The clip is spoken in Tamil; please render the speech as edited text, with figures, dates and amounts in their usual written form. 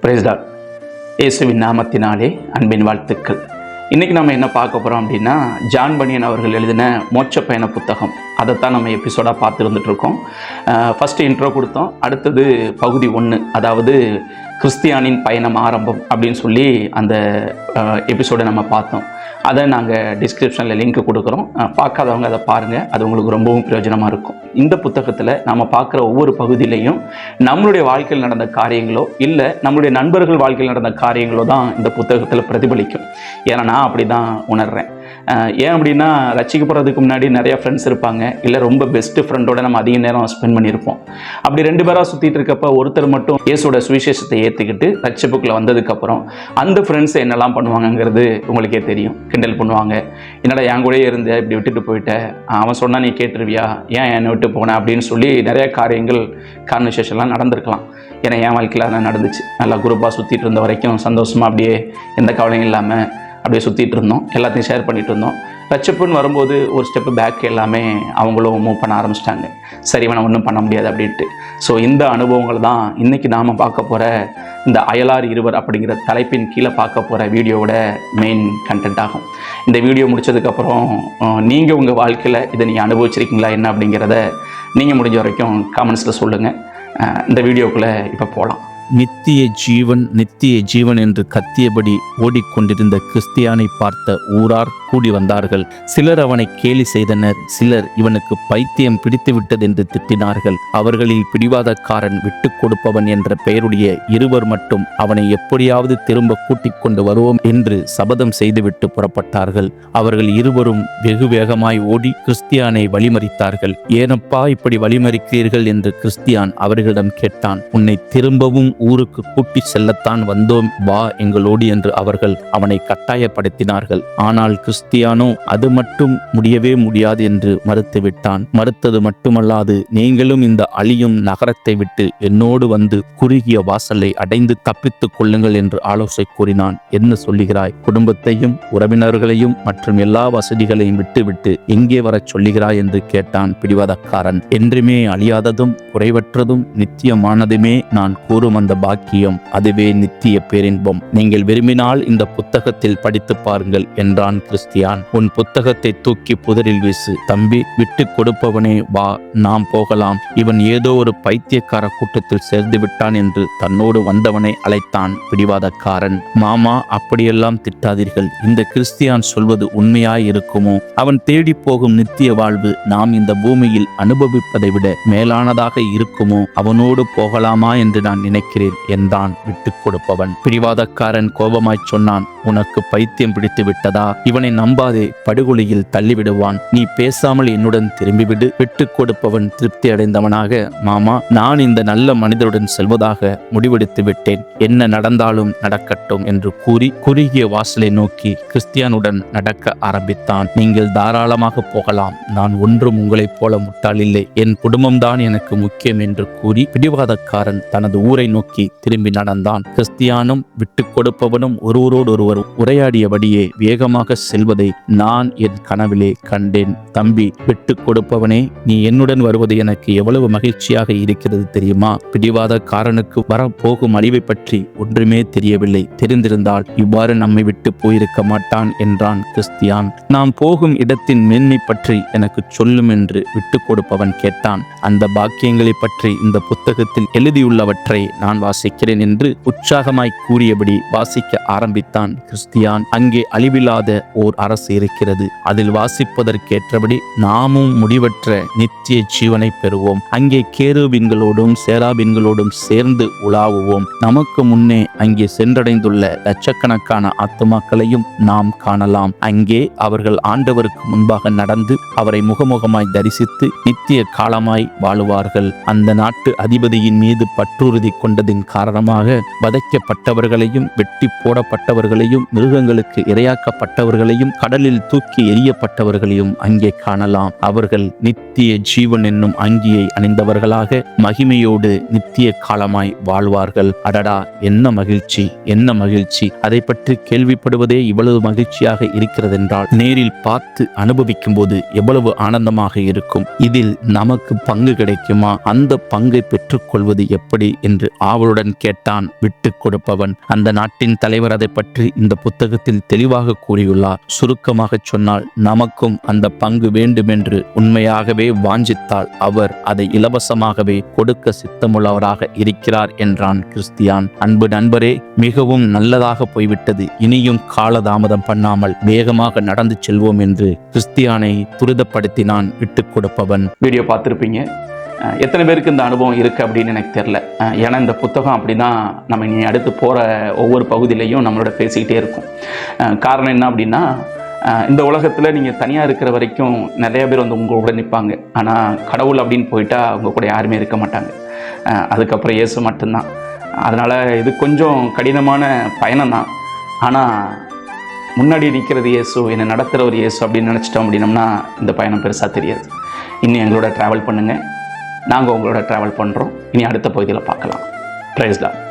Price Lord. இயேசுவின் நாமத்தினாலே அன்பின் வாழ்த்துக்கள். இன்றைக்கி நம்ம என்ன பார்க்க போகிறோம் அப்படின்னா, ஜான் பனியன் அவர்கள் எழுதின மோட்ச பயண புத்தகம். அதைத்தான் நம்ம எபிசோடாக பார்த்துருந்துட்டுருக்கோம். ஃபஸ்ட்டு இன்ட்ரோ கொடுத்தோம். அடுத்தது பகுதி 1, அதாவது கிறிஸ்தியானின் பயணம் ஆரம்பம் அப்படின்னு சொல்லி அந்த எபிசோடை நம்ம பார்த்தோம். அதை நாங்கள் டிஸ்கிரிப்ஷனில் லிங்க் கொடுக்குறோம். பார்க்காதவங்க அதை பாருங்கள். அது உங்களுக்கு ரொம்பவும் பிரயோஜனமாக இருக்கும். இந்த புத்தகத்தில் நம்ம பார்க்குற ஒவ்வொரு பகுதியிலையும் நம்மளுடைய வாழ்க்கையில் நடந்த காரியங்களோ இல்லை நம்மளுடைய நண்பர்கள் வாழ்க்கையில் நடந்த காரியங்களோ தான் இந்த புத்தகத்தில் பிரதிபலிக்கும். ஏன்னா நான் அப்படி தான் உணர்கிறேன். ஏன் அப்படின்னா, ரசிக்கப்படுறதுக்கு முன்னாடி நிறைய ஃப்ரெண்ட்ஸ் இருப்பாங்க, இல்லை ரொம்ப பெஸ்ட்டு ஃப்ரெண்டோட நம்ம அதிக நேரம் ஸ்பெண்ட் பண்ணியிருப்போம். அப்படி 2 பேராக சுற்றிட்டு இருக்கப்போ ஒருத்தர் மட்டும் இயேசுவோட சுவிசேஷத்தை ஏற்றுக்கிட்டு ரட்சிப்புக்குள்ளே வந்ததுக்கப்புறம் அந்த ஃப்ரெண்ட்ஸ் என்னெல்லாம் பண்ணுவாங்கங்கிறது உங்களுக்கே தெரியும். கிண்டல் பண்ணுவாங்க. என்னடா என் கூடயே இருந்து இப்படி விட்டுட்டு போயிட்ட, அவன் சொன்னால் நீ கேட்டுருவியா, ஏன் என்னை விட்டு போனேன் அப்படின்னு சொல்லி நிறைய காரியங்கள் கான்வர்சேஷன்லாம் நடந்திருக்கலாம். ஏன்னா என் வாழ்க்கையில் அதான் நடந்துச்சு. நல்லா குரூப்பாக சுற்றிட்டு இருந்த வரைக்கும் சந்தோஷமாக அப்படியே எந்த கவலையும் இல்லாமல் அப்படியே சுற்றிட்டு இருந்தோம். எல்லாத்தையும் ஷேர் பண்ணிகிட்டு இருந்தோம். ரட்சிப்புன்னு வரும்போது ஒரு ஸ்டெப்பு பேக் எல்லாமே அவங்களும் மூவ் பண்ண ஆரம்பிச்சிட்டாங்க. சரி, இவனை ஒன்றும் பண்ண முடியாது அப்படின்ட்டு. ஸோ இந்த அனுபவங்கள் தான் இன்றைக்கி நாம் பார்க்க போகிற இந்த அயலார் இருவர் அப்படிங்கிற தலைப்பின் கீழே பார்க்க போகிற வீடியோவோட மெயின் கண்டென்ட் ஆகும். இந்த வீடியோ முடித்ததுக்கப்புறம் நீங்கள் உங்கள் வாழ்க்கையில் இதை நீங்கள் அனுபவிச்சிருக்கீங்களா என்ன அப்படிங்கிறத நீங்கள் முடிஞ்ச வரைக்கும் காமெண்ட்ஸில் சொல்லுங்கள். இந்த வீடியோக்குள்ளே இப்போ போகலாம். நித்திய ஜீவன் நித்திய ஜீவன் என்று கத்தியபடி ஓடிக்கொண்டிருந்த கிறிஸ்தியானை பார்த்த ஊரார் கூடி வந்தார்கள். சிலர் அவனை கேலி செய்தனர், சிலர் இவனுக்கு பைத்தியம் பிடித்துவிட்டது என்று திட்டினார்கள். அவர்களில் பிடிவாதக்காரன் விட்டு கொடுப்பவன் என்ற பெயருடைய இருவர் மட்டும் அவனை எப்படியாவது திரும்ப கூட்டிக் கொண்டு வருவோம் என்று சபதம் செய்துவிட்டு புறப்பட்டார்கள். அவர்கள் இருவரும் வெகு வேகமாய் ஓடி கிறிஸ்தியானை வழிமறித்தார்கள். ஏனப்பா இப்படி வழிமறிக்கிறீர்கள் என்று கிறிஸ்தியான் அவர்களிடம் கேட்டான். உன்னை திரும்பவும் ஊருக்கு கூட்டி செல்லத்தான் வந்தோம், வா எங்களோடு என்று அவர்கள் அவனை கட்டாயப்படுத்தினார்கள். ஆனால் கிறிஸ்தியானோ அது மட்டும் முடியவே முடியாது என்று மறுத்துவிட்டான். மறுத்தது மட்டுமல்லாது, நீங்களும் இந்த அழியும் நகரத்தை விட்டு என்னோடு வந்து குறுகிய வாசலை அடைந்து தப்பித்துக் கொள்ளுங்கள் என்று ஆலோசனை கூறினான். என்ன சொல்லுகிறாய்? குடும்பத்தையும் உறவினர்களையும் மற்றும் எல்லா வசதிகளையும் விட்டுவிட்டு எங்கே வரச் சொல்லுகிறாய் என்று கேட்டான் பிடிவாதக்காரன். என்றுமே அழியாததும் குறைவற்றதும் நித்தியமானதுமே நான் கூறும் அந்த பாக்கியம், அதுவே நித்திய பேரின்பம். நீங்கள் விரும்பினால் இந்த புத்தகத்தில் படித்து பாருங்கள் என்றான் கிறிஸ்தியான். உன் புத்தகத்தை தூக்கி புதரில் வீசு. தம்பி, விட்டு கொடுப்பவனே வா, நாம் போகலாம். இவன் ஏதோ ஒரு பைத்தியக்கார கூட்டத்தில் சேர்ந்து விட்டான் என்று தன்னோடு வந்தவனை அழைத்தான் பிடிவாதக்காரன். மாமா, அப்படியெல்லாம் திட்டாதீர்கள். இந்த கிறிஸ்தியான் சொல்வது உண்மையாய் இருக்குமோ? அவன் தேடி போகும் நித்திய வாழ்வு நாம் இந்த பூமியில் அனுபவிப்பதை விட மேலானதாக இருக்குமோ? அவனோடு போகலாமா என்று நான் நினைக்கிறேன் என்றான் விட்டு கொடுப்பவன். பிடிவாதக்காரன் கோபமாய் சொன்னான், உனக்கு பைத்தியம் பிடித்து விட்டதா? இவனை நம்பாதே, படுகொலியில் தள்ளிவிடுவான். நீ பேசாமல் என்னுடன் திரும்பிவிடு. விட்டு கொடுப்பவன் திருப்தி அடைந்தவனாக, மாமா, நான் இந்த நல்ல மனிதருடன் செல்வதாக முடிவெடுத்து விட்டேன். என்ன நடந்தாலும் நடக்கட்டும் என்று கூறி குறுகிய வாசலை நோக்கி கிறிஸ்தியானுடன் நடக்க ஆரம்பித்தான். நீங்கள் தாராளமாக போகலாம். நான் ஒன்றும் உங்களைப் போல முட்டாள் இல்லை. என் குடும்பம்தான் எனக்கு முக்கியம் என்று கூறி பிடிவாதக்காரன் தனது ஊரை நோக்கி திரும்பி நடந்தான். கிறிஸ்தியானும் விட்டு கொடுப்பவனும் ஒருவரோடொருவர் உரையாடியபடியே வேகமாக செல்வதை நான் என் கனவிலே கண்டேன். தம்பி, விட்டு கொடுப்பவனே, நீ என்னுடன் வருவது எனக்கு எவ்வளவு மகிழ்ச்சியாக இருக்கிறது தெரியுமா? பிடிவாதக்காரனுக்கு வரப்போகும் அழிவை பற்றி ஒன்றுமே தெரியவில்லை. தெரிந்திருந்தால் இவ்வாறு நம்மை விட்டு போயிருக்க மாட்டான் என்றான் கிறிஸ்தியான். நாம் போகும் இடத்தின் மேன்மை பற்றி எனக்கு சொல்லும் என்று விட்டு கொடுப்பவன் கேட்டான். அந்த பாக்கியங்களை பற்றி இந்த புத்தகத்தில் எழுதியுள்ளவற்றை நான் வாசிக்கிறேன் என்று உற்சாகமாய் கூறியபடி வாசிக்க ஆரம்பித்தான் கிறிஸ்தியான். அங்கே அழிவில்லாத ஓர் அரசு இருக்கிறது. அதில் வாசிப்பதற்கேற்றபடி நாமும் முடிவற்ற நித்திய ஜீவனை பெறுவோம். அங்கே கேருபீன்களோடும் சேராபீன்களோடும் சேர்ந்து உலாவுவோம். நமக்கு முன்னே அங்கே சென்றடைந்துள்ள லட்சக்கணக்கான ஆத்துமாக்களையும் நாம் காணலாம். அங்கே அவர்கள் ஆண்டவருக்கு முன்பாக நடந்து அவரை முகமுகமாய் தரிசித்து நித்திய காலமாய் வாழுவார்கள். அந்த நாட்டு அதிபதியின் மீது பற்றுறுதி கொண்டதின் காரணமாக வதைக்கப்பட்டவர்களையும் வெட்டி போடப்பட்டவர்களையும் மிருகங்களுக்கு இரையாக்கப்பட்டவர்களையும் கடலில் தூக்கி எறியப்பட்டவர்களையும் அங்கே காணலாம். அவர்கள் நித்திய ஜீவன் என்னும் அங்கியை அணிந்தவர்களாக மகிமையோடு நித்திய காலமாய் வாழ்வார்கள். அடடா, என்ன மகிழ்ச்சி, என்ன மகிழ்ச்சி! அதை பற்றி கேள்விப்படுவதே இவ்வளவு மகிழ்ச்சியாக இருக்கிறதென்றால் நேரில் பார்த்து அனுபவிக்கும் போது எவ்வளவு ஆனந்தமாக இருக்கும். இதில் நமக்கு பங்கு கிடைக்குமா? அந்த பங்கை பெற்றுக்கொள்வது எப்படி என்று ஆவலுடன் கேட்டான் விட்டு கொடுப்பவன். அந்த நாட்டின் தலைவர் அதை பற்றி இந்த புத்தகத்தில் தெளிவாக கூறியுள்ளார். சுருக்கமாக சொன்னால், நமக்கும் அந்த பங்கு வேண்டுமென்று உண்மையாகவே வாஞ்சித்தால் அவர் அதை இலவசமாகவே கொடுக்க சித்தமுள்ளவராக இருக்கிறார் என்றான் கிறிஸ்தியான். அன்பு நண்பரே, மிகவும் நல்லதாக போய்விட்டது. இனியும் காலதாமதம் பண்ணாமல் வேகமாக நடந்து செல்வோம் என்று கிறிஸ்தியானை துரிதப்படுத்தினான் விட்டு கொடுப்பவன். வீடியோ பார்த்துருப்பீங்க. எத்தனை பேருக்கு இந்த அனுபவம் இருக்குது அப்படின்னு எனக்கு தெரில. ஏன்னா இந்த புத்தகம் அப்படி தான் நம்ம இனி அடுத்து போகிற ஒவ்வொரு பகுதியிலையும் நம்மளோட பேசிக்கிட்டே இருக்கும். காரணம் என்ன அப்படின்னா, இந்த உலகத்தில் நீங்கள் தனியாக இருக்கிற வரைக்கும் நிறைய பேர் வந்து உங்கள் கூட நிற்பாங்க. ஆனால் கடவுள் அப்படின்னு போயிட்டா அவங்க கூட யாருமே இருக்க மாட்டாங்க. அதுக்கப்புறம் இயேசு மட்டும்தான். அதனால் இது கொஞ்சம் கடினமான பயணம் தான். ஆனால் முன்னாடி நிற்கிறது இயேசு, என்னை நடத்துகிற ஒரு இயேசு அப்படின்னு நினச்சிட்டோம் அப்படின்னம்னா இந்த பயணம் பெருசாக தெரியாது. இன்னும் எங்களோட ட்ராவல் பண்ணுங்கள். நாங்கள் உங்களோட ட்ராவல் பண்ணுறோம். இனி அடுத்த பகுதியில் பார்க்கலாம். Praise Lord.